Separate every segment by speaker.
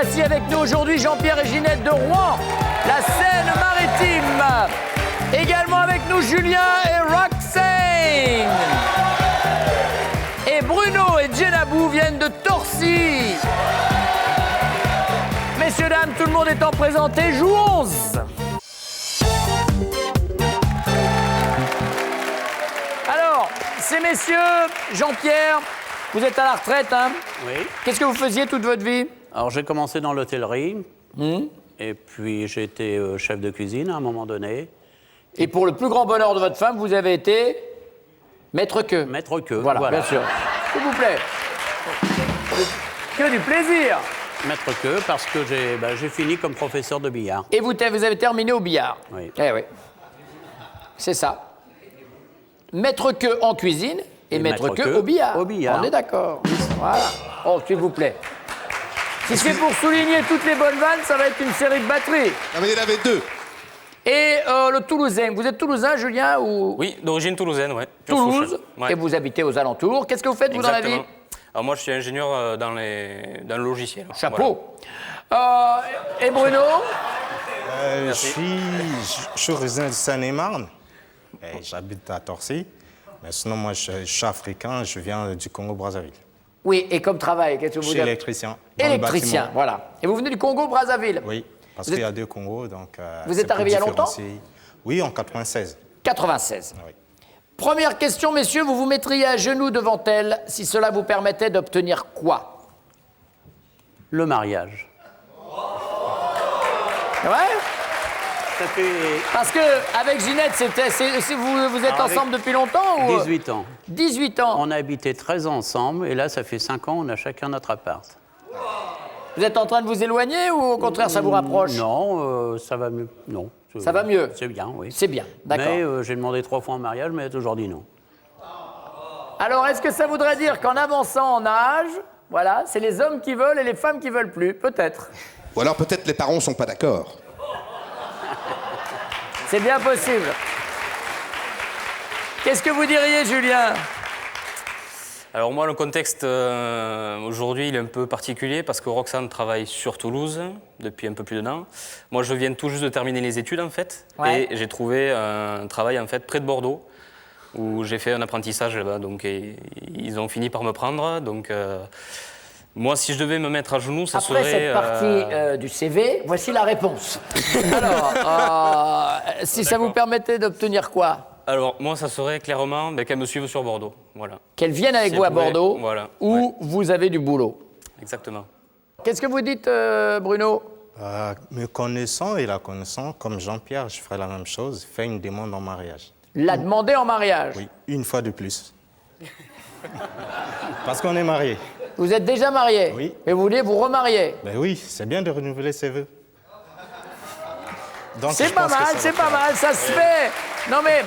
Speaker 1: voici avec nous aujourd'hui Jean-Pierre et Ginette de Rouen, la Seine-Maritime. Également avec nous Julien et Roxane. Et Bruno et Djenabou viennent de Torcy. Messieurs, dames, tout le monde étant présenté, joue 11. Alors, ces messieurs, Jean-Pierre, vous êtes à la retraite, hein?
Speaker 2: Oui.
Speaker 1: Qu'est-ce que vous faisiez toute votre vie?
Speaker 2: Alors, j'ai commencé dans l'hôtellerie. Et puis, j'ai été chef de cuisine à un moment donné.
Speaker 1: Et pour le plus grand bonheur de votre femme, vous avez été maître queue.
Speaker 2: Maître queue,
Speaker 1: Voilà, bien sûr. S'il vous plaît. Que du plaisir.
Speaker 2: Maître queue, parce que j'ai fini comme professeur de billard.
Speaker 1: Et vous avez terminé au billard.
Speaker 2: Oui.
Speaker 1: Eh oui. C'est ça. Maître queue en cuisine et maître queue au billard.
Speaker 2: Au billard.
Speaker 1: On est d'accord. Voilà. Oh, s'il vous plaît. Si c'est pour souligner toutes les bonnes vannes, ça va être une série de batteries.
Speaker 3: Ah, mais il y en avait deux.
Speaker 1: Et le Toulousain. Vous êtes Toulousain, Julien, ou...
Speaker 4: Oui, d'origine toulousaine, ouais.
Speaker 1: Toulouse.
Speaker 4: Ouais.
Speaker 1: Et vous habitez aux alentours. Qu'est-ce que vous faites, vous, dans la vie?
Speaker 4: Alors moi, je suis ingénieur dans le logiciel.
Speaker 1: Chapeau. Voilà. Et Bruno?
Speaker 5: Je suis résident de Seine-et-Marne. J'habite à Torcy. Mais sinon, moi, je suis africain. Je viens du Congo-Brazzaville.
Speaker 1: Oui, et comme travail, qu'est-ce que vous
Speaker 5: Je suis
Speaker 1: dites?
Speaker 5: électricien. dans le
Speaker 1: Électricien,
Speaker 5: bâtiment.
Speaker 1: voilà. Et vous venez du Congo-Brazzaville?
Speaker 5: Oui, parce
Speaker 1: Vous
Speaker 5: qu'il y
Speaker 1: êtes-
Speaker 5: a deux Congos, donc...
Speaker 1: Vous
Speaker 5: c'est
Speaker 1: êtes
Speaker 5: pour
Speaker 1: arrivé il y a longtemps?
Speaker 5: différencier. Oui, en 96.
Speaker 1: 96.
Speaker 5: Oui.
Speaker 1: Première question, messieurs, vous vous mettriez à genoux devant elle si cela vous permettait d'obtenir quoi?
Speaker 2: Le mariage.
Speaker 1: Ouais?
Speaker 2: Ça fait
Speaker 1: Parce que avec Ginette, vous êtes
Speaker 2: Avec
Speaker 1: ensemble depuis longtemps ou...
Speaker 2: 18 ans.
Speaker 1: 18 ans.
Speaker 2: On a habité 13 ans ensemble, et là, ça fait 5 ans, on a chacun notre appart.
Speaker 1: Vous êtes en train de vous éloigner ou au contraire ça vous rapproche?
Speaker 2: Non, ça va mieux. Non.
Speaker 1: Ça va mieux?
Speaker 2: C'est bien, oui.
Speaker 1: C'est bien, d'accord.
Speaker 2: Mais j'ai demandé 3 fois en mariage, mais elle a toujours dit non.
Speaker 1: Alors, est-ce que ça voudrait dire qu'en avançant en âge, voilà, c'est les hommes qui veulent et les femmes qui veulent plus? Peut-être.
Speaker 3: Ou alors peut-être les parents sont pas d'accord.
Speaker 1: C'est bien possible. Qu'est-ce que vous diriez, Julien?
Speaker 4: Alors moi, le contexte aujourd'hui, il est un peu particulier parce que Roxane travaille sur Toulouse depuis un peu plus d'un an. Moi, je viens tout juste de terminer les études, en fait.
Speaker 1: Ouais.
Speaker 4: Et j'ai trouvé un travail, en fait, près de Bordeaux, où j'ai fait un apprentissage là-bas. Donc, ils ont fini par me prendre. Donc, moi, si je devais me mettre à genoux, ça
Speaker 1: Après
Speaker 4: serait...
Speaker 1: cette partie du CV, voici la réponse. Alors, si ça vous permettait d'obtenir quoi?
Speaker 4: Alors, moi, ça serait clairement qu'elle me suive sur Bordeaux. Voilà,
Speaker 1: Qu'elle vienne avec
Speaker 4: Si
Speaker 1: vous à
Speaker 4: elle pouvait,
Speaker 1: Bordeaux,
Speaker 4: voilà,
Speaker 1: où
Speaker 4: ouais.
Speaker 1: vous avez du boulot.
Speaker 4: exactement.
Speaker 1: Qu'est-ce que vous dites, Bruno?
Speaker 5: Me connaissant et la connaissant, comme Jean-Pierre, je ferai la même chose. Faire une demande en mariage.
Speaker 1: La demander en mariage.
Speaker 5: Oui, une fois de plus. Parce qu'on est mariés.
Speaker 1: Vous êtes déjà marié?
Speaker 5: Oui.
Speaker 1: Mais vous voulez vous remarier?
Speaker 5: Ben oui, c'est bien de renouveler ses vœux. Donc,
Speaker 1: C'est
Speaker 5: je
Speaker 1: pas
Speaker 5: pense que
Speaker 1: mal,
Speaker 5: ça va
Speaker 1: c'est pas
Speaker 5: faire.
Speaker 1: mal, ça se fait. Non mais,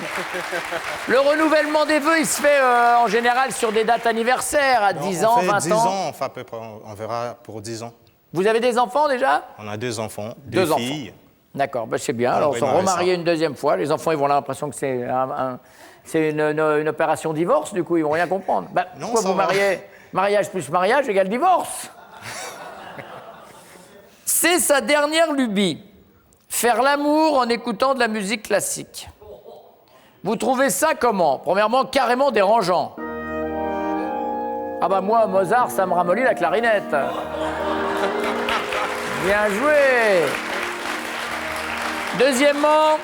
Speaker 1: le renouvellement des vœux, il se fait en général sur des dates anniversaires, à 10 ans,
Speaker 5: On fait
Speaker 1: 20
Speaker 5: 10
Speaker 1: ans.
Speaker 5: ans, enfin à peu près, on verra pour 10 ans.
Speaker 1: Vous avez des enfants déjà?
Speaker 5: On a 2 enfants,
Speaker 1: Deux
Speaker 5: 2
Speaker 1: enfants.
Speaker 5: filles.
Speaker 1: D'accord, ben c'est bien.
Speaker 5: On
Speaker 1: Alors,
Speaker 5: va
Speaker 1: se
Speaker 5: démarrer
Speaker 1: remarier
Speaker 5: ça.
Speaker 1: une deuxième fois. Les enfants, ils vont avoir l'impression que c'est une opération divorce, du coup, ils vont rien comprendre. Ben,
Speaker 5: Non,
Speaker 1: pourquoi
Speaker 5: ça
Speaker 1: vous
Speaker 5: va.
Speaker 1: mariez? Mariage plus mariage égale divorce. C'est sa dernière lubie. Faire l'amour en écoutant de la musique classique. Vous trouvez ça comment? Premièrement, carrément dérangeant. Ah bah moi, Mozart, ça me ramollit la clarinette. Bien joué. Deuxièmement,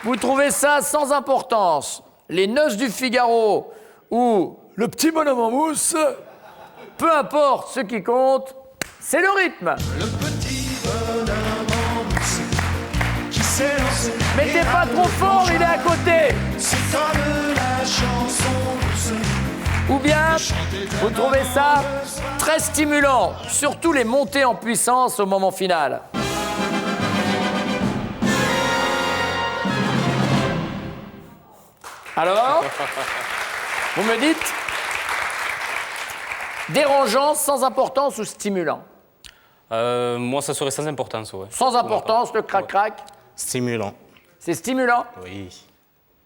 Speaker 1: vous trouvez ça sans importance. Les Noces du Figaro ou Le Petit Bonhomme en mousse, peu importe, ce qui compte, c'est le rythme.
Speaker 6: Le petit bonhomme en mousse qui s'est lancé.
Speaker 1: Mettez pas trop fort, il est à côté.
Speaker 6: C'est comme la chanson douce.
Speaker 1: Ou bien, vous trouvez ça très stimulant, surtout les montées en puissance au moment final. Alors, vous me dites dérangeant, sans importance ou stimulant?
Speaker 4: Moi, ça serait sans importance, ouais.
Speaker 1: Sans importance, le crac-crac,
Speaker 5: Stimulant.
Speaker 1: c'est stimulant.
Speaker 5: Oui.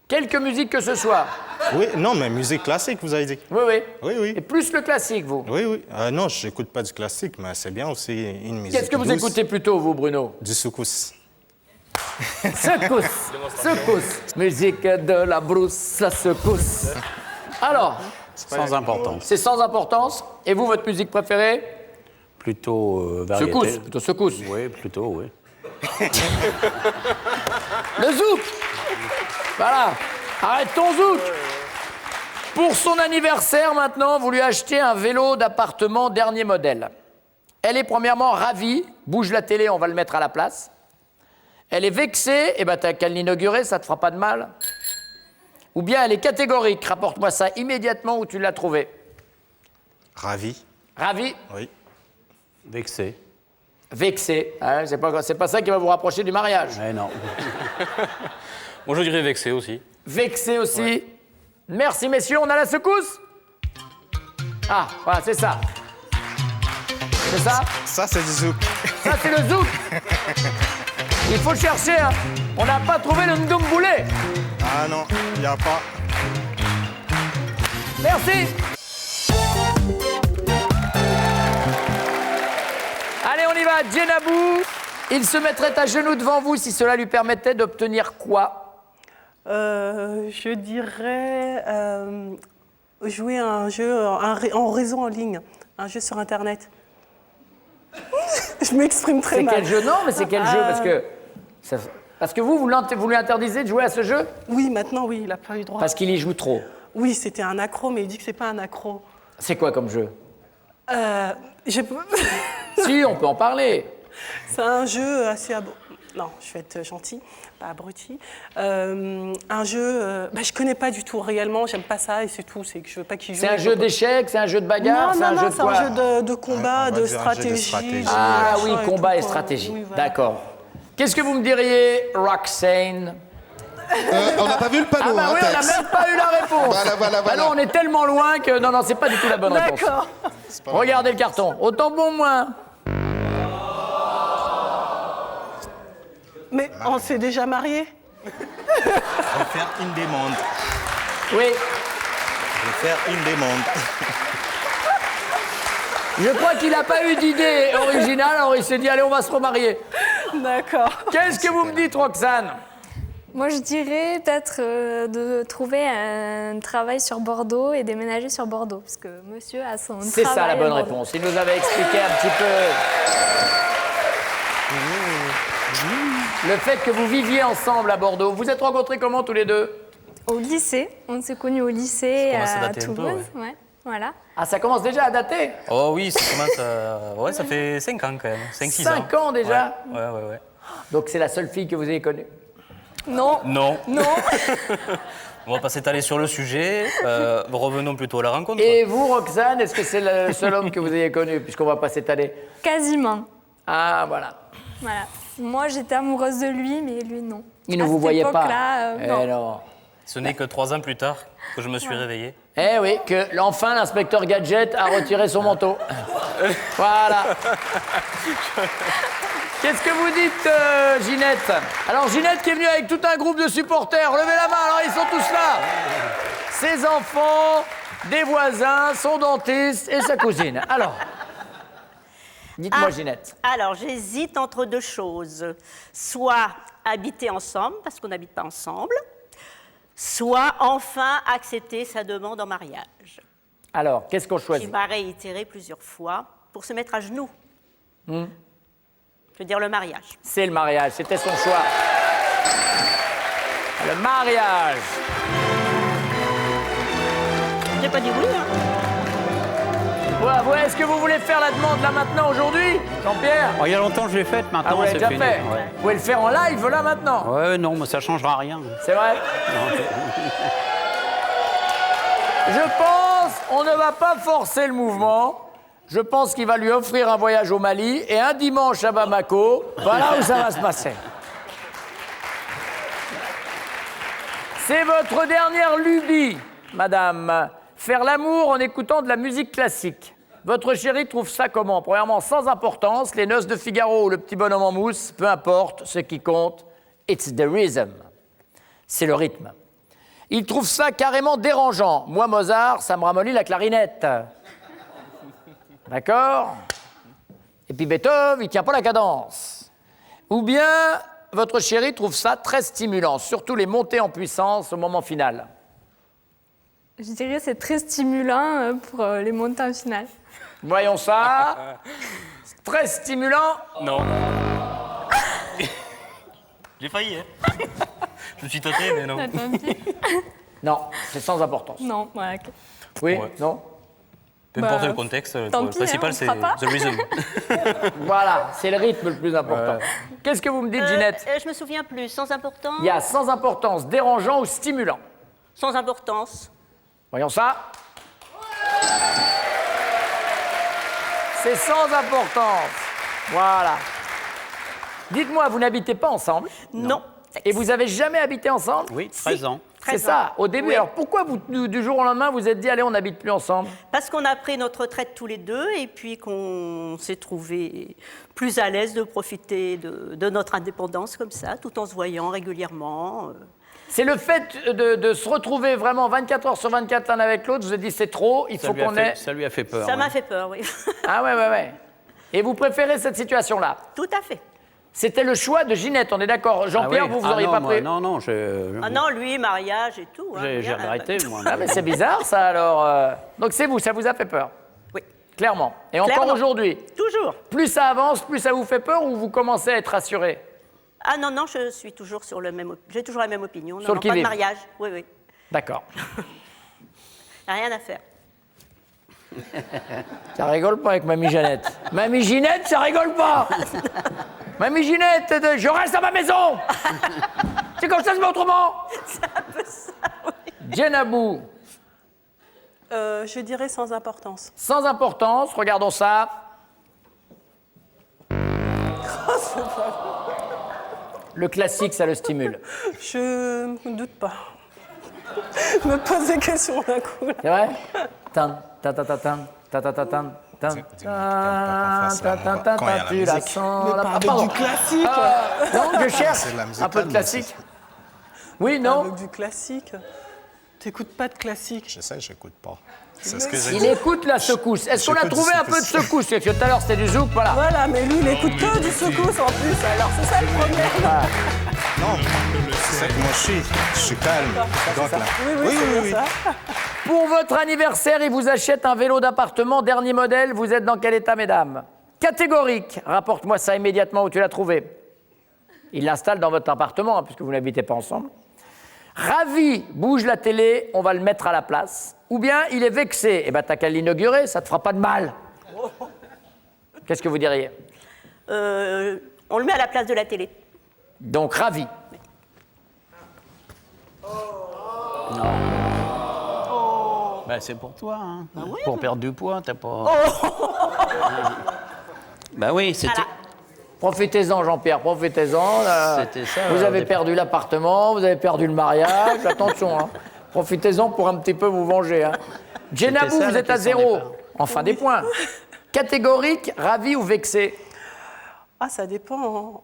Speaker 1: Quelque musique que ce soit.
Speaker 5: Oui, non, mais musique classique, vous avez dit.
Speaker 1: Oui, oui.
Speaker 5: Oui, oui.
Speaker 1: Et plus le classique, vous.
Speaker 5: Oui, oui. Non, je n'écoute pas du classique, mais c'est bien aussi une musique
Speaker 1: Qu'est-ce que vous
Speaker 5: douce.
Speaker 1: écoutez plutôt, vous, Bruno?
Speaker 5: Du soukous.
Speaker 1: Secousse. Secousse. Musique de la brousse, ça secousse. Alors,
Speaker 2: Sans importance.
Speaker 1: c'est sans importance. Et vous, votre musique préférée?
Speaker 2: Plutôt variété.
Speaker 1: Secousse, plutôt secousse.
Speaker 2: Oui, plutôt, oui.
Speaker 1: Le zouk. Voilà. Arrête ton zouk. Pour son anniversaire, maintenant, vous lui achetez un vélo d'appartement dernier modèle. Elle est premièrement ravie. Bouge la télé, on va le mettre à la place. Elle est vexée. Eh ben, t'as qu'à l'inaugurer, ça te fera pas de mal. Ou bien elle est catégorique. Rapporte-moi ça immédiatement où tu l'as trouvé.
Speaker 5: Ravi.
Speaker 1: Ravie.
Speaker 5: Oui.
Speaker 2: Vexé.
Speaker 1: Vexée. Hein, c'est pas ça qui va vous rapprocher du mariage.
Speaker 2: Eh non.
Speaker 4: Moi, je dirais vexé aussi.
Speaker 1: Vexé aussi. Merci, messieurs. On a la secousse? Ah, voilà, c'est ça. C'est ça?
Speaker 5: Ça, c'est du zouk.
Speaker 1: Ça, c'est le zouk. Il faut chercher, hein. On n'a pas trouvé le ndomboulé.
Speaker 5: Ah non, il n'y a pas.
Speaker 1: Merci. Allez, on y va. Djenabou, il se mettrait à genoux devant vous si cela lui permettait d'obtenir quoi?
Speaker 7: Je dirais jouer à un jeu en réseau en ligne, un jeu sur Internet. Je m'exprime très
Speaker 1: C'est
Speaker 7: mal.
Speaker 1: quel jeu? Non, mais c'est quel jeu? Parce que vous lui interdisez de jouer à ce jeu?
Speaker 7: Oui, maintenant, oui, il n'a pas eu droit.
Speaker 1: Parce qu'il y joue trop.
Speaker 7: Oui, c'était un accro, mais il dit que c'est pas un accro.
Speaker 1: C'est quoi comme jeu?
Speaker 7: Je-
Speaker 1: Si, on peut en parler.
Speaker 7: C'est un jeu assez... Non, je vais être gentille, pas abruti. Un jeu... je connais pas du tout réellement, j'aime pas ça et c'est tout. C'est que je veux pas qu'il joue.
Speaker 1: C'est un jeu d'échecs, c'est un jeu de bagarre, c'est un jeu de
Speaker 7: c'est
Speaker 1: quoi?
Speaker 7: un jeu de combat,
Speaker 5: on va
Speaker 7: de
Speaker 5: dire un jeu de
Speaker 7: stratégie.
Speaker 5: stratégie.
Speaker 1: Ah
Speaker 7: machin
Speaker 1: oui,
Speaker 7: et
Speaker 1: combat
Speaker 7: tout,
Speaker 1: et
Speaker 7: quoi.
Speaker 1: stratégie.
Speaker 7: Oui, voilà.
Speaker 1: D'accord. Qu'est-ce que vous me diriez, Roxane?
Speaker 3: On n'a pas vu le panneau,
Speaker 1: Ah bah
Speaker 3: hein,
Speaker 1: oui, on n'a
Speaker 3: Tex.
Speaker 1: même pas eu la réponse.
Speaker 3: Voilà.
Speaker 1: Bah non, on est tellement loin que... Non, c'est pas du tout la bonne réponse.
Speaker 7: D'accord.
Speaker 1: Regardez le carton. Autant bon, moins.
Speaker 7: Mais on s'est déjà mariés?
Speaker 5: Je vais faire une demande.
Speaker 1: Oui.
Speaker 5: Je vais faire une demande.
Speaker 1: Je crois qu'il n'a pas eu d'idée originale, alors il s'est dit, allez, on va se remarier.
Speaker 7: D'accord.
Speaker 1: Qu'est-ce que vous me dites, Roxane?
Speaker 8: Moi, je dirais peut-être de trouver un travail sur Bordeaux et déménager sur Bordeaux, parce que monsieur a son travail.
Speaker 1: C'est ça la
Speaker 8: à
Speaker 1: bonne
Speaker 8: Bordeaux.
Speaker 1: réponse. Il nous avait expliqué un petit peu le fait que vous viviez ensemble à Bordeaux. Vous êtes rencontrés comment tous les deux?
Speaker 8: Au lycée, on s'est connus au lycée
Speaker 4: Ça commence à
Speaker 8: à
Speaker 4: dater un peu,
Speaker 8: Toulouse. Ouais, voilà.
Speaker 1: Ah, ça commence déjà à dater?
Speaker 4: Oh oui, ça commence à... Ouais, ça fait 5 ans quand même. 5-6 ans.
Speaker 1: 5 ans déjà?
Speaker 4: Ouais.
Speaker 1: Donc c'est la seule fille que vous ayez connue?
Speaker 8: Non.
Speaker 4: Non.
Speaker 8: Non.
Speaker 4: On va pas s'étaler sur le sujet. Revenons plutôt à la rencontre.
Speaker 1: Et vous, Roxane, est-ce que c'est le seul homme que vous ayez connu, puisqu'on va pas s'étaler?
Speaker 8: Quasiment.
Speaker 1: Ah, voilà.
Speaker 8: Voilà. Moi, j'étais amoureuse de lui, mais lui, non.
Speaker 1: Il ne
Speaker 8: À
Speaker 1: vous
Speaker 8: cette
Speaker 1: voyait pas?
Speaker 8: époque-là,
Speaker 1: Eh
Speaker 8: non.
Speaker 1: non.
Speaker 4: Ce n'est que 3 ans plus tard que je me suis réveillé.
Speaker 1: Eh oui, que enfin l'inspecteur Gadget a retiré son manteau. Voilà. Qu'est-ce que vous dites, Ginette? Alors, Ginette qui est venue avec tout un groupe de supporters. Levez la main, alors ils sont tous là. Ses enfants, des voisins, son dentiste et sa cousine. Alors, dites-moi, Ginette.
Speaker 9: Alors, j'hésite entre deux choses. Soit habiter ensemble, parce qu'on n'habite pas ensemble, soit enfin accepter sa demande en mariage.
Speaker 1: Alors, qu'est-ce qu'on
Speaker 9: Il
Speaker 1: choisit?
Speaker 9: m'a réitéré plusieurs fois pour se mettre à genoux. Je veux dire le mariage.
Speaker 1: C'est le mariage, c'était son choix. Le mariage.
Speaker 9: J'ai pas dit oui, hein.
Speaker 1: Ouais, est-ce que vous voulez faire la demande là maintenant, aujourd'hui, Jean-Pierre?
Speaker 2: Oh, il y a longtemps que je l'ai faite,
Speaker 1: Ah,
Speaker 2: maintenant
Speaker 1: vous l'avez
Speaker 2: c'est
Speaker 1: déjà
Speaker 2: fini.
Speaker 1: fait?
Speaker 2: Ouais.
Speaker 1: Vous pouvez le faire en live là maintenant?
Speaker 2: Ouais, non, mais ça changera rien.
Speaker 1: C'est vrai? Je pense, on ne va pas forcer le mouvement. Je pense qu'il va lui offrir un voyage au Mali et un dimanche à Bamako. Voilà où ça va se passer. C'est votre dernière lubie, madame. Faire l'amour en écoutant de la musique classique. Votre chéri trouve ça comment? Premièrement, sans importance, les noces de Figaro ou le petit bonhomme en mousse, peu importe, ce qui compte, it's the rhythm. C'est le rythme. Il trouve ça carrément dérangeant. Moi, Mozart, ça me ramollit la clarinette. D'accord? Et puis Beethoven, il tient pas la cadence. Ou bien, votre chéri trouve ça très stimulant, surtout les montées en puissance au moment final.
Speaker 8: Je dirais que c'est très stimulant pour les montées en finale.
Speaker 1: Voyons ça. Très stimulant.
Speaker 4: Non. J'ai failli, hein. Je me suis tâté, mais non.
Speaker 8: Attends, petit.
Speaker 1: Non, c'est sans importance.
Speaker 8: Non, ouais, ok.
Speaker 1: Oui,
Speaker 4: Ouais.
Speaker 1: non.
Speaker 4: Peu importe
Speaker 8: Bah,
Speaker 4: le contexte,
Speaker 8: tant
Speaker 4: le
Speaker 8: pis,
Speaker 4: principal,
Speaker 8: hein, on
Speaker 4: c'est
Speaker 8: fera pas.
Speaker 4: the rhythm.
Speaker 1: Voilà, c'est le rythme le plus important. Qu'est-ce que vous me dites, Ginette?
Speaker 9: Je me souviens plus. Sans importance.
Speaker 1: Il y a sans importance, dérangeant ou stimulant.
Speaker 9: Sans importance.
Speaker 1: Voyons ça. C'est sans importance. Voilà. Dites-moi, vous n'habitez pas ensemble?
Speaker 9: Non.
Speaker 1: Et vous avez jamais habité ensemble?
Speaker 2: Oui, 13 ans.
Speaker 1: C'est ça, au début.
Speaker 9: Oui.
Speaker 1: Alors pourquoi vous, du jour au lendemain, vous êtes dit, allez, on n'habite plus ensemble?
Speaker 9: Parce qu'on a pris notre retraite tous les deux et puis qu'on s'est trouvés plus à l'aise de profiter de notre indépendance comme ça, tout en se voyant régulièrement.
Speaker 1: C'est le fait de se retrouver vraiment 24 heures sur 24 l'un avec l'autre, vous avez dit, c'est trop, il faut qu'on ait...
Speaker 2: Ça lui a fait peur.
Speaker 9: Ça
Speaker 2: ouais.
Speaker 9: m'a fait peur, oui.
Speaker 1: Ah ouais. Et vous préférez cette situation-là?
Speaker 9: Tout à fait.
Speaker 1: C'était le choix de Ginette, on est d'accord. Jean-Pierre,
Speaker 2: Ah oui.
Speaker 1: vous
Speaker 2: Ah
Speaker 1: auriez
Speaker 2: non,
Speaker 1: pas
Speaker 2: moi,
Speaker 1: pris...
Speaker 2: Non, non,
Speaker 9: Ah non, lui, mariage et tout. hein,
Speaker 2: j'ai
Speaker 9: bien,
Speaker 2: regretté, moi.
Speaker 1: Ah mais c'est bizarre ça alors. Donc c'est vous, ça vous a fait peur?
Speaker 9: Oui,
Speaker 1: Clairement. Et encore
Speaker 9: Clairement.
Speaker 1: aujourd'hui,
Speaker 9: toujours.
Speaker 1: plus ça avance, plus ça vous fait peur ou vous commencez à être rassuré?
Speaker 9: Ah non, non, je suis toujours sur le même... J'ai toujours la même opinion. Non,
Speaker 1: Sur le
Speaker 9: non, pas de
Speaker 1: qui-vive.
Speaker 9: mariage. Oui, oui.
Speaker 1: D'accord.
Speaker 9: Y a rien à faire.
Speaker 1: Ça rigole pas avec Mamie Jeannette. Mamie Ginette, ça rigole pas. Mamie Ginette, je reste à ma maison. C'est comme ça, c'est pas autrement.
Speaker 9: C'est un peu ça, oui.
Speaker 1: Djenabou,
Speaker 7: Je dirais sans importance.
Speaker 1: sans importance, regardons ça. Le classique, ça le stimule.
Speaker 7: Je ne doute pas. Me pose des questions d'un coup.
Speaker 1: C'est vrai? Tan, ta ta ta tan, ta ta ta tan, tan,
Speaker 5: Dis-moi que t'aimes pas qu'on fasse l'amour quand il y a la
Speaker 1: tu la
Speaker 5: musique.
Speaker 1: sens. la-
Speaker 7: Avec
Speaker 1: pardon.
Speaker 7: du classique.
Speaker 1: Non, je cherche
Speaker 5: C'est de la
Speaker 1: un peu
Speaker 5: musicale,
Speaker 1: de
Speaker 5: mais
Speaker 1: classique. Oui, non?
Speaker 7: Avec du classique. T'écoutes pas de classique.
Speaker 5: Je sais, j'écoute pas. C'est ce que
Speaker 1: Il
Speaker 5: j'ai dit.
Speaker 1: écoute la secousse. Est-ce qu'on a
Speaker 5: J'écoute
Speaker 1: trouvé
Speaker 5: du
Speaker 1: un peu de
Speaker 5: secousse.
Speaker 1: secousse? Parce que tout à l'heure c'était du zouk, voilà.
Speaker 7: Voilà, mais lui, il écoute que du secousse en plus. Alors, c'est ça le problème.
Speaker 5: Non, c'est que moi je suis calme. Donc, là.
Speaker 7: Oui, c'est bien ça.
Speaker 1: Pour votre anniversaire, il vous achète un vélo d'appartement, dernier modèle. Vous êtes dans quel état, mesdames? Catégorique. Rapporte-moi ça immédiatement où tu l'as trouvé. Il l'installe dans votre appartement, hein, puisque vous n'habitez pas ensemble. Ravi, bouge la télé, on va le mettre à la place. Ou bien il est vexé. Eh bien, t'as qu'à l'inaugurer, ça te fera pas de mal. Qu'est-ce que vous diriez?
Speaker 9: On le met à la place de la télé.
Speaker 1: Donc, ravi.
Speaker 2: Bah, c'est pour toi, hein. Pour perdre du poids, t'as pas... Bah oui, c'était...
Speaker 9: Voilà.
Speaker 1: Profitez-en, Jean-Pierre, profitez-en.
Speaker 2: C'était ça,
Speaker 1: Vous
Speaker 2: au
Speaker 1: avez
Speaker 2: départ.
Speaker 1: perdu l'appartement, vous avez perdu le mariage. Attention, hein. Profitez-en pour un petit peu vous venger. Hein. Djenabou,
Speaker 2: ça,
Speaker 1: vous
Speaker 2: la
Speaker 1: êtes à
Speaker 2: question
Speaker 1: 0.
Speaker 2: départ.
Speaker 1: Enfin, des points. Catégorique, ravi ou vexé?
Speaker 7: Ah, ça dépend.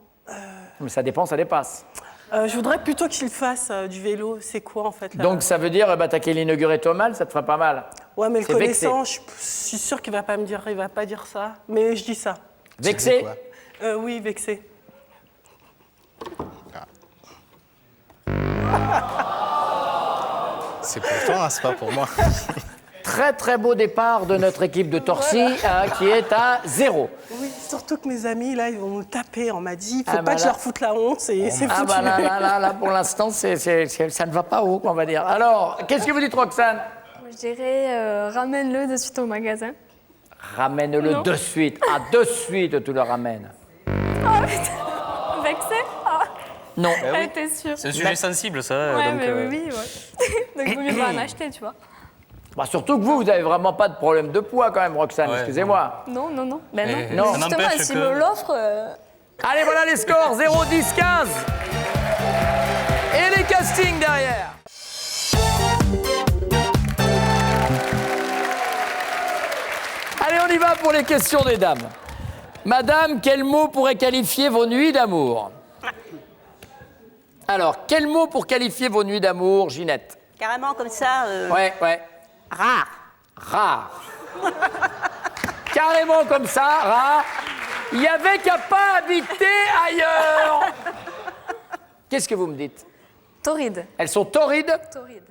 Speaker 1: Mais ça dépend, ça dépasse.
Speaker 7: Je voudrais plutôt qu'il fasse du vélo. C'est quoi, en fait, là?
Speaker 1: Donc, ça veut dire, bah, t'as qu'à l'inaugurer toi mal, ça te ferait pas mal.
Speaker 7: Ouais, mais le
Speaker 1: c'est vexé.
Speaker 7: connaissant, je suis sûre qu'il va pas me dire, il va pas dire ça. Mais je dis ça.
Speaker 1: Vexé?
Speaker 5: quoi?
Speaker 7: Oui, vexé.
Speaker 5: C'est pour toi, hein, c'est pas pour moi.
Speaker 1: Très, très beau départ de notre équipe de Torcy, qui est à 0.
Speaker 7: Oui, surtout que mes amis, là, ils vont me taper. On m'a dit, il faut
Speaker 1: Ah,
Speaker 7: pas
Speaker 1: bah
Speaker 7: que je
Speaker 1: là.
Speaker 7: leur foute la honte, c'est foutu.
Speaker 1: Ah bah là, pour l'instant, ça ne va pas haut, on va dire. Alors, qu'est-ce que vous dites, Roxane?
Speaker 8: Je dirais ramène-le de suite au magasin.
Speaker 1: Ramène-le
Speaker 8: Non.
Speaker 1: de suite. Ah, de suite, tu le ramènes.
Speaker 8: Vexé? Ah,
Speaker 1: Non.
Speaker 8: t'es sûre.
Speaker 4: C'est un sujet sensible, ça.
Speaker 8: Ouais,
Speaker 4: donc,
Speaker 8: mais oui, ouais. Donc, il vaut mieux pas en acheter, tu vois.
Speaker 1: Bah, surtout que vous n'avez vraiment pas de problème de poids quand même, Roxane,
Speaker 4: Ouais,
Speaker 1: excusez-moi.
Speaker 8: Non, non, non. Ben
Speaker 4: Et
Speaker 8: non.
Speaker 1: ça
Speaker 8: Justement,
Speaker 4: n'empêche
Speaker 8: s'il
Speaker 4: que-
Speaker 8: me l'offre,
Speaker 1: Allez, voilà les scores, 0, 10, 15. Et les castings derrière. Allez, on y va pour les questions des dames. Madame, quel mot pourrait qualifier vos nuits d'amour? Alors, quel mot pour qualifier vos nuits d'amour, Ginette?
Speaker 9: carrément comme ça.
Speaker 1: Ouais.
Speaker 9: Rare.
Speaker 1: Rare. Carrément comme ça, rare. Il n'y avait qu'à pas habiter ailleurs. Qu'est-ce que vous me dites?
Speaker 8: Torride.
Speaker 1: Elles sont torrides?
Speaker 8: Torride.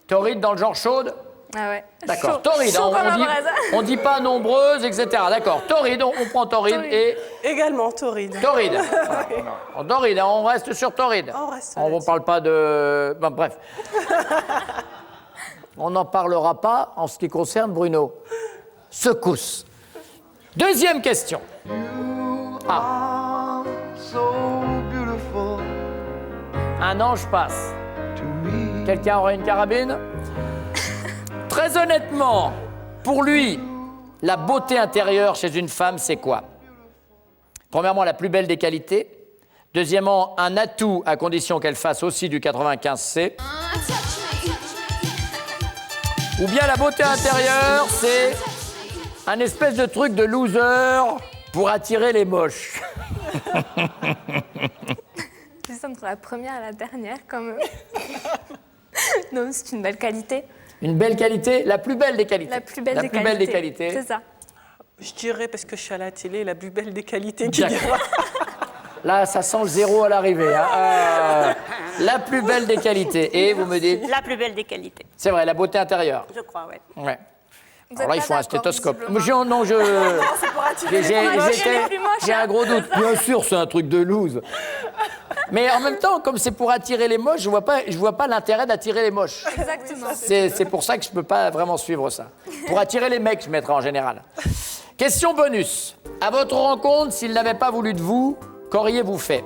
Speaker 1: Torrides dans le genre chaude?
Speaker 8: Ah ouais.
Speaker 1: D'accord,
Speaker 8: Chaud-
Speaker 1: torride.
Speaker 8: chaud comme la
Speaker 1: dit,
Speaker 8: braise.
Speaker 1: on dit pas nombreuses, etc. D'accord, torride, on prend torride
Speaker 8: Torride.
Speaker 1: et
Speaker 7: Également torride.
Speaker 1: torride. En torride, on reste sur torride.
Speaker 7: On reste
Speaker 1: On ne
Speaker 7: là-dessus.
Speaker 1: parle pas de... Ben, bref. On n'en parlera pas en ce qui concerne Bruno. Secousse. Deuxième question. Ah. Un ange passe. Quelqu'un aurait une carabine? Très honnêtement, pour lui, la beauté intérieure chez une femme, c'est quoi? Premièrement, la plus belle des qualités. Deuxièmement, un atout à condition qu'elle fasse aussi du 95C. Ou bien la beauté intérieure, c'est un espèce de truc de loser pour attirer les moches.
Speaker 8: J'hésite entre la première et la dernière, quand même. Non, c'est une belle qualité.
Speaker 1: Une belle qualité, la plus belle des qualités.
Speaker 8: La plus belle des
Speaker 1: plus belle des qualités.
Speaker 8: C'est ça.
Speaker 7: Je dirais, parce que je suis à la télé, la plus belle des qualités qui
Speaker 1: D'accord.
Speaker 7: dira.
Speaker 1: Là, ça sent le zéro à l'arrivée. Hein. La plus belle des qualités. Et vous me dites,
Speaker 9: La plus belle des qualités,
Speaker 1: c'est vrai, la beauté intérieure.
Speaker 9: je crois, ouais.
Speaker 1: Ouais.
Speaker 8: Vous
Speaker 1: Alors là,
Speaker 8: êtes
Speaker 1: il
Speaker 8: pas
Speaker 1: faut un
Speaker 8: d'accord,
Speaker 1: stéthoscope.
Speaker 8: visiblement.
Speaker 1: Non,
Speaker 8: attirer les plus moches,
Speaker 1: j'ai
Speaker 8: hein.
Speaker 1: un gros doute. Bien sûr, c'est un truc de loose. Mais en même temps, comme c'est pour attirer les moches, je vois pas l'intérêt d'attirer les moches.
Speaker 8: Exactement.
Speaker 1: C'est pour ça que je ne peux pas vraiment suivre ça. Pour attirer les mecs, je mettrai en général. Question bonus. À votre rencontre, s'il n'avait pas voulu de vous, qu'auriez-vous fait?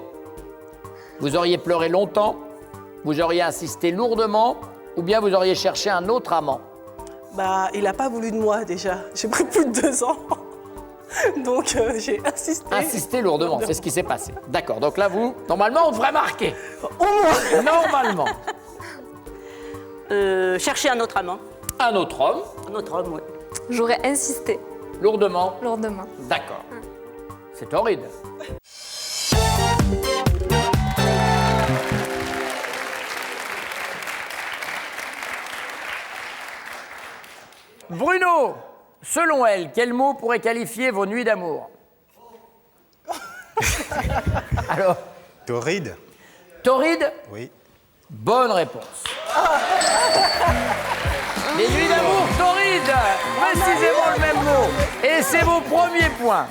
Speaker 1: Vous auriez pleuré longtemps, vous auriez insisté lourdement, ou bien vous auriez cherché un autre amant?
Speaker 7: Bah, il n'a pas voulu de moi déjà. J'ai pris plus de 2 ans. Donc, j'ai insisté.
Speaker 1: Insister lourdement, c'est ce qui s'est passé. D'accord, donc là, vous, normalement, on devrait marquer.
Speaker 7: Au moins.
Speaker 1: Normalement.
Speaker 9: Chercher un autre amant.
Speaker 1: Un autre homme,
Speaker 9: Un autre homme, oui.
Speaker 8: J'aurais insisté
Speaker 1: lourdement.
Speaker 8: lourdement.
Speaker 1: D'accord. C'est horrible. Bruno, selon elle, quel mot pourrait qualifier vos nuits d'amour? Alors,
Speaker 5: Torride?
Speaker 1: torride,
Speaker 5: Oui.
Speaker 1: bonne réponse. Les nuits d'amour torrides, précisément le même mot. Et c'est vos premiers points.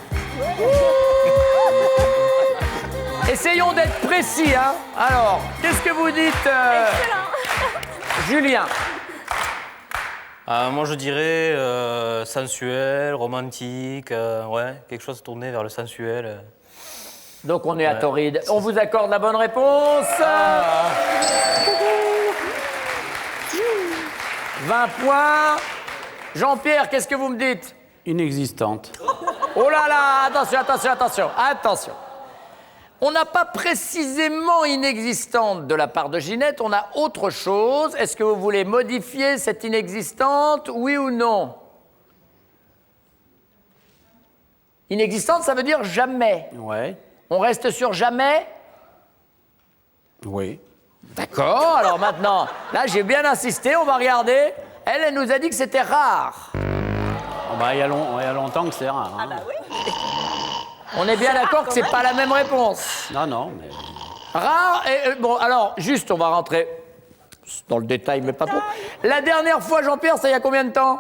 Speaker 1: Essayons d'être précis, hein. Alors, qu'est-ce que vous dites, Julien?
Speaker 4: Moi, je dirais sensuel, romantique, ouais, quelque chose tourné vers le sensuel.
Speaker 1: Donc on est à torride. On vous accorde la bonne réponse. 20 points. Jean-Pierre, qu'est-ce que vous me dites?
Speaker 2: Inexistante.
Speaker 1: Oh là là, attention. On n'a pas précisément inexistante de la part de Ginette, on a autre chose. Est-ce que vous voulez modifier cette inexistante, oui ou non? Inexistante, ça veut dire jamais.
Speaker 2: Ouais.
Speaker 1: On reste sur jamais?
Speaker 2: Oui.
Speaker 1: D'accord, alors maintenant, là j'ai bien insisté, on va regarder. Elle nous a dit que c'était rare.
Speaker 2: Oh, bah, il y a longtemps que c'est rare. Hein.
Speaker 1: On est bien d'accord que c'est pas la même réponse.
Speaker 2: Non, mais...
Speaker 1: Rare, et bon, alors, juste, on va rentrer dans le détail, mais pas trop. La dernière fois, Jean-Pierre, ça il y a combien de temps?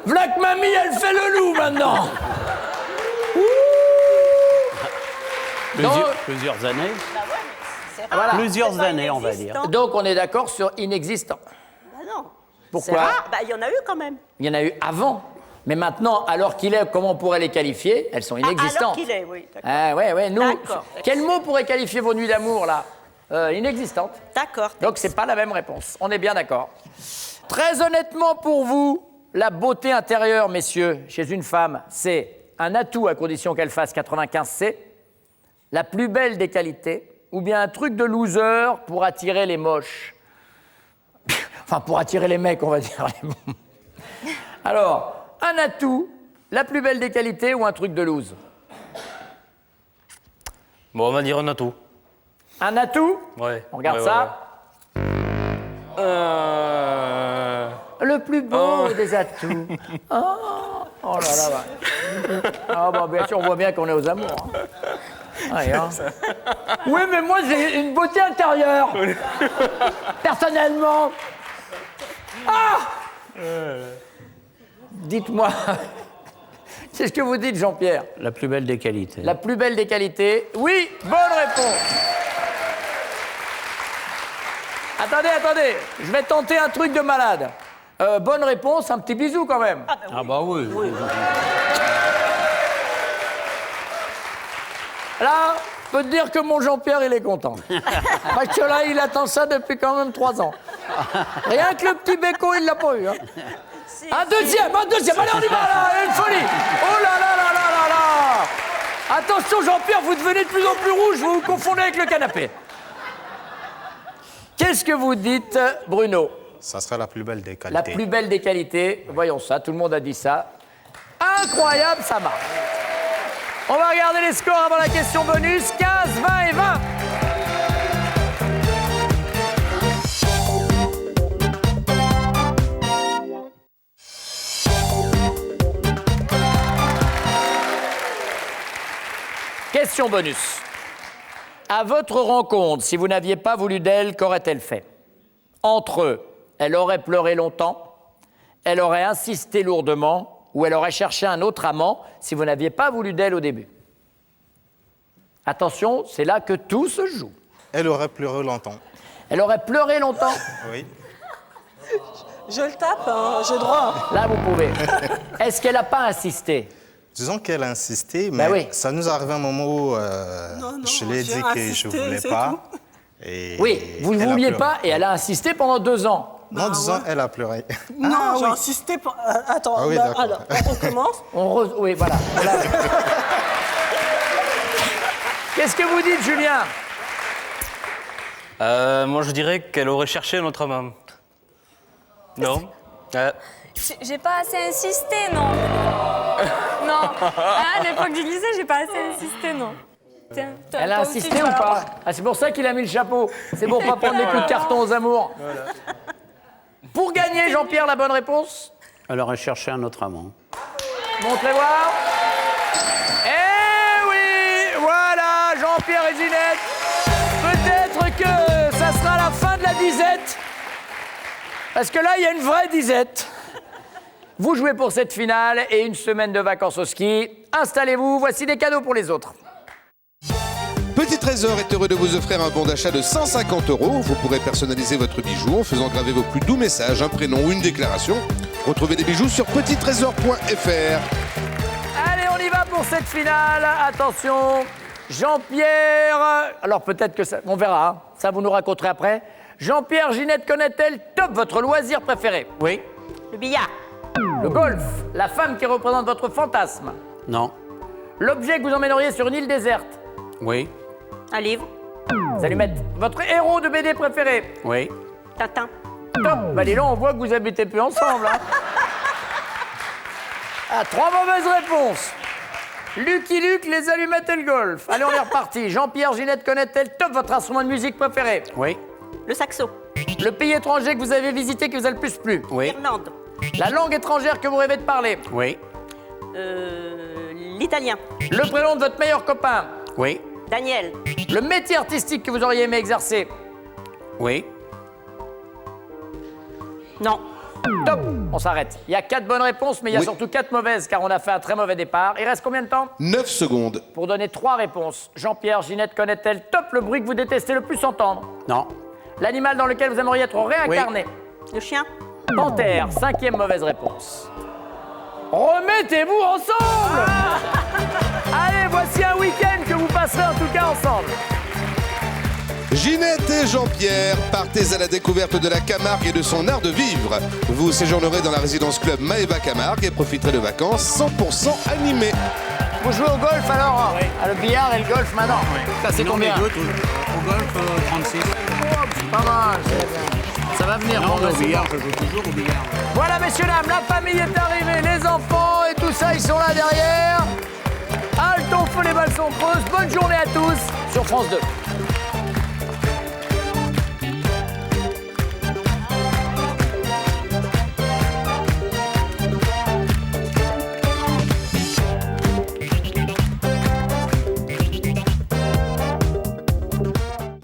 Speaker 1: V'là que mamie, elle fait le loup, maintenant.
Speaker 2: Plusieurs années.
Speaker 1: Voilà.
Speaker 2: Plusieurs années, on va dire.
Speaker 1: Donc, on est d'accord sur inexistant.
Speaker 9: Bah non.
Speaker 1: Pourquoi?
Speaker 9: C'est rare. Bah, il y en a eu quand même.
Speaker 1: Il y en a eu avant. Mais maintenant, alors qu'il est, comment on pourrait les qualifier? Elles sont inexistantes.
Speaker 9: Alors qu'il est, oui. D'accord.
Speaker 1: Ah, ouais, nous.
Speaker 9: D'accord.
Speaker 1: Quel mot pourrait qualifier vos nuits d'amour, là? Inexistantes.
Speaker 9: D'accord.
Speaker 1: Donc, c'est pas la même réponse. On est bien d'accord. Très honnêtement, pour vous, la beauté intérieure, messieurs, chez une femme, c'est un atout à condition qu'elle fasse 95C, la plus belle des qualités, ou bien un truc de loser pour attirer les moches. Enfin, pour attirer les mecs, on va dire. Alors, un atout, la plus belle des qualités ou un truc de loose?
Speaker 4: Bon, on va dire un atout.
Speaker 1: Un atout?
Speaker 4: Ouais.
Speaker 1: On regarde
Speaker 4: Ouais,
Speaker 1: ça. Le plus beau des atouts. Oh là là. Ah bah bien sûr, on voit bien qu'on est aux amours. Hein. Ouais, hein. Oui, mais moi j'ai une beauté intérieure. Personnellement. Ah! Dites-moi. C'est ce que vous dites, Jean-Pierre.
Speaker 2: La plus belle des qualités.
Speaker 1: La plus belle des qualités. Oui, bonne réponse. Attendez. Je vais tenter un truc de malade. Bonne réponse, un petit bisou quand même.
Speaker 2: Ah bah oui.
Speaker 1: Là, je peux te dire que mon Jean-Pierre, il est content. Parce que là, il attend ça depuis quand même 3 ans. Rien que le petit béco, il l'a pas eu. Hein. Un deuxième. Allez, on y va là, une folie. Oh là là là là là là. Attention, Jean-Pierre, vous devenez de plus en plus rouge, vous vous confondez avec le canapé. Qu'est-ce que vous dites, Bruno?
Speaker 5: Ça serait la plus belle des
Speaker 1: La
Speaker 5: qualités.
Speaker 1: plus belle des qualités. Voyons ça, tout le monde a dit ça. Incroyable, ça marche. On va regarder les scores avant la question bonus. 15, 20 et 20. Question bonus. À votre rencontre, si vous n'aviez pas voulu d'elle, qu'aurait-elle fait? Entre eux, elle aurait pleuré longtemps, elle aurait insisté lourdement, ou elle aurait cherché un autre amant si vous n'aviez pas voulu d'elle au début. Attention, c'est là que tout se joue.
Speaker 5: Elle aurait pleuré longtemps.
Speaker 1: Elle aurait pleuré longtemps.
Speaker 5: Oui.
Speaker 7: Je le tape, hein, j'ai droit.
Speaker 1: Là, vous pouvez. Est-ce qu'elle n'a pas insisté?
Speaker 5: Disons qu'elle a insisté, mais
Speaker 1: oui.
Speaker 5: ça nous arrive un moment où
Speaker 7: Non,
Speaker 5: je lui ai dit
Speaker 7: j'ai
Speaker 5: que
Speaker 7: insisté,
Speaker 5: je ne voulais
Speaker 7: c'est
Speaker 5: pas.
Speaker 7: tout.
Speaker 5: Et
Speaker 1: Oui, vous ne
Speaker 5: elle a
Speaker 1: vouliez
Speaker 5: pleuré.
Speaker 1: pas et elle a insisté pendant 2 ans.
Speaker 5: Non, disons, elle a pleuré.
Speaker 7: Non, j'ai insisté pour... attends,
Speaker 5: Ah oui, d'accord.
Speaker 7: alors, on commence.
Speaker 1: Oui, voilà. Qu'est-ce que vous dites, Julien?
Speaker 4: Moi, je dirais qu'elle aurait cherché un autre amant. Non.
Speaker 8: J'ai pas assez insisté, non. Non. À l'époque du lycée, j'ai pas assez insisté, non. Tiens, toi,
Speaker 1: Elle a
Speaker 8: toi aussi,
Speaker 1: insisté
Speaker 8: tu
Speaker 1: ou
Speaker 8: vas
Speaker 1: pas?
Speaker 8: l'avoir.
Speaker 1: Ah, c'est pour ça qu'il a mis le chapeau. C'est pour pas prendre les coups de carton aux amours. Pour gagner, Jean-Pierre, la bonne réponse?
Speaker 2: Elle aurait cherché un autre amant.
Speaker 1: Montrez voir. Eh oui, voilà, Jean-Pierre et Ginette. Peut-être que ça sera la fin de la disette. Parce que là, il y a une vraie disette. Vous jouez pour cette finale et une semaine de vacances au ski. Installez-vous, voici des cadeaux pour les autres.
Speaker 3: Petit Trésor est heureux de vous offrir un bon d'achat de 150 €. Vous pourrez personnaliser votre bijou en faisant graver vos plus doux messages, un prénom ou une déclaration. Retrouvez des bijoux sur petittrésor.fr.
Speaker 1: Allez, on y va pour cette finale. Attention, Jean-Pierre. Alors peut-être que ça, on verra. Hein. Ça, vous nous raconterez après. Jean-Pierre, Ginette connaît-elle top votre loisir préféré?
Speaker 2: Oui.
Speaker 9: Le billard.
Speaker 1: Le golf. La femme qui représente votre fantasme.
Speaker 2: Non.
Speaker 1: L'objet que vous emmèneriez sur une île déserte.
Speaker 2: Oui.
Speaker 9: Un livre.
Speaker 1: Vous allez mettre votre héros de BD préféré.
Speaker 2: Oui.
Speaker 9: Tintin.
Speaker 1: Top. Bah dis donc, on voit que vous habitez plus ensemble. Hein. Ah, 3 mauvaises réponses. Lucky Luke, les allumettes et le golf. Allez, on est reparti. Jean-Pierre, Ginette connaît-elle top votre instrument de musique préféré?
Speaker 2: Oui.
Speaker 9: Le saxo.
Speaker 1: Le pays étranger que vous avez visité qui vous a le plus plu?
Speaker 2: Oui.
Speaker 9: Irlande.
Speaker 1: La langue étrangère que vous rêvez de parler?
Speaker 2: Oui.
Speaker 9: L'italien.
Speaker 1: Le prénom de votre meilleur copain?
Speaker 2: Oui.
Speaker 9: Daniel.
Speaker 1: Le métier artistique que vous auriez aimé exercer?
Speaker 2: Oui.
Speaker 9: Non.
Speaker 1: Top. On s'arrête. Il y a 4 bonnes réponses, mais il y a
Speaker 3: Oui.
Speaker 1: surtout 4 mauvaises, car on a fait un très mauvais départ. Il reste combien de temps?
Speaker 3: 9 secondes.
Speaker 1: Pour donner 3 réponses. Jean-Pierre, Ginette connaît-elle top le bruit que vous détestez le plus entendre?
Speaker 2: Non.
Speaker 1: L'animal dans lequel vous aimeriez être réincarné?
Speaker 9: Le chien.
Speaker 1: Panthère, 5e mauvaise réponse. Remettez-vous ensemble. Allez, voici un week-end que vous passerez en tout cas ensemble.
Speaker 3: Ginette et Jean-Pierre, partez à la découverte de la Camargue et de son art de vivre. Vous séjournerez dans la résidence club Maeva Camargue et profiterez de vacances 100% animées.
Speaker 1: Vous jouez au golf alors? Oui. Ah, le billard et le golf maintenant? Ça c'est combien?
Speaker 2: Au golf, 36.
Speaker 1: C'est pas mal, c'est bien. Ça va venir.
Speaker 2: Non,
Speaker 1: bon,
Speaker 2: au
Speaker 1: c'est
Speaker 2: billard,
Speaker 1: bon.
Speaker 2: je joue toujours au billard.
Speaker 1: Voilà, messieurs, dames, la famille est arrivée, les enfants et tout ça, ils sont là derrière. Halte, on fait les balles sont creuses. Bonne journée à tous sur France 2.